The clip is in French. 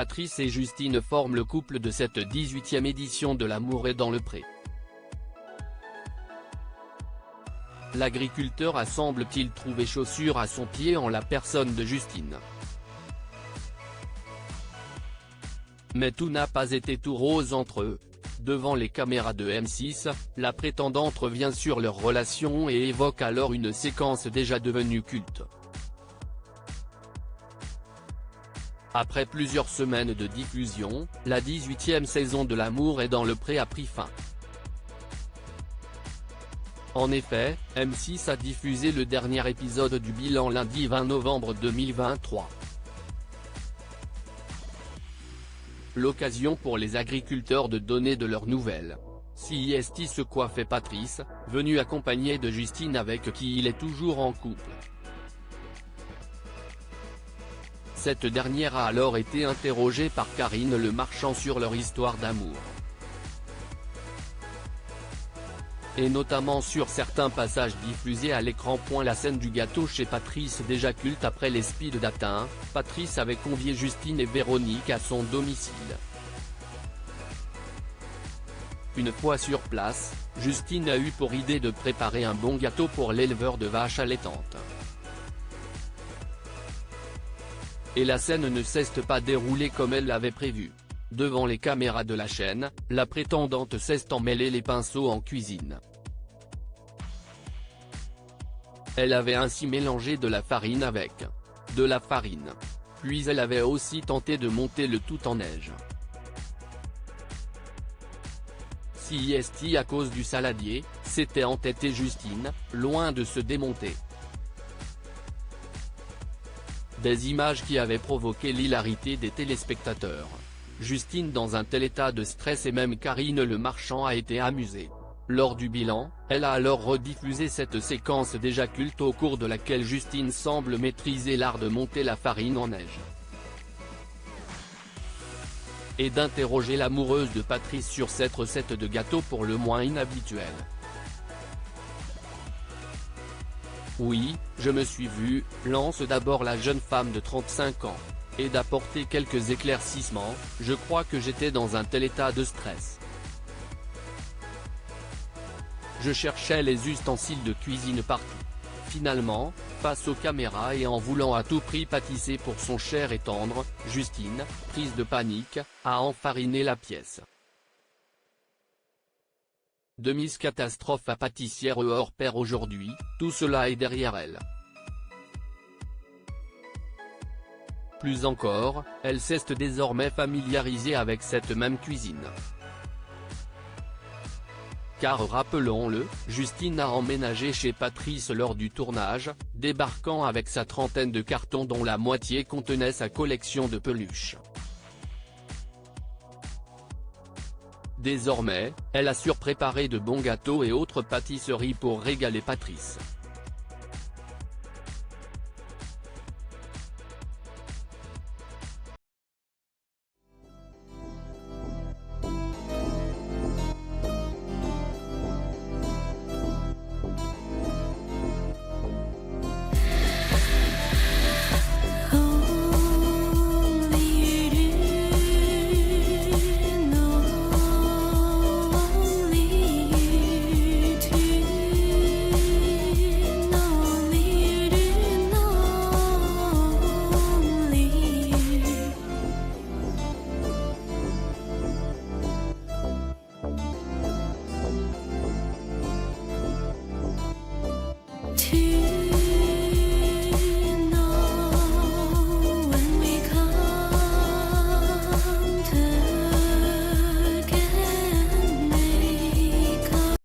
Patrice et Justine forment le couple de cette 18e édition de L'amour est dans le pré. L'agriculteur a semble-t-il trouvé chaussure à son pied en la personne de Justine. Mais tout n'a pas été tout rose entre eux. Devant les caméras de M6, la prétendante revient sur leur relation et évoque alors une séquence déjà devenue culte. Après plusieurs semaines de diffusion, la 18e saison de L'amour est dans le pré a pris fin. En effet, M6 a diffusé le dernier épisode du bilan lundi 20 novembre 2023. L'occasion pour les agriculteurs de donner de leurs nouvelles. CIST se coiffait Patrice, venu accompagné de Justine avec qui il est toujours en couple. Cette dernière a alors été interrogée par Karine Le Marchand sur leur histoire d'amour. Et notamment sur certains passages diffusés à l'écran. La scène du gâteau chez Patrice déjà culte après les speed dating, Patrice avait convié Justine et Véronique à son domicile. Une fois sur place, Justine a eu pour idée de préparer un bon gâteau pour l'éleveur de vaches allaitantes. Et la scène ne s'est pas déroulée comme elle l'avait prévu. Devant les caméras de la chaîne, la prétendante s'est emmêlé les pinceaux en cuisine. Elle avait ainsi mélangé de la farine avec de la farine. Puis elle avait aussi tenté de monter le tout en neige. CIST à cause du saladier, s'était entêtée Justine, loin de se démonter. Des images qui avaient provoqué l'hilarité des téléspectateurs. Justine dans un tel état de stress et même Karine Le Marchand a été amusée. Lors du bilan, elle a alors rediffusé cette séquence déjà culte au cours de laquelle Justine semble maîtriser l'art de monter la farine en neige. Et d'interroger l'amoureuse de Patrice sur cette recette de gâteau pour le moins inhabituelle. Oui, je me suis vue, lance d'abord la jeune femme de 35 ans. Et d'apporter quelques éclaircissements, je crois que j'étais dans un tel état de stress. Je cherchais les ustensiles de cuisine partout. Finalement, face aux caméras et en voulant à tout prix pâtisser pour son cher et tendre, Justine, prise de panique, a enfariné la pièce. De Miss Catastrophe à pâtissière hors pair aujourd'hui, tout cela est derrière elle. Plus encore, elle s'est désormais familiarisée avec cette même cuisine. Car rappelons-le, Justine a emménagé chez Patrice lors du tournage, débarquant avec sa trentaine de cartons dont la moitié contenait sa collection de peluches. Désormais, elle assure préparer de bons gâteaux et autres pâtisseries pour régaler Patrice.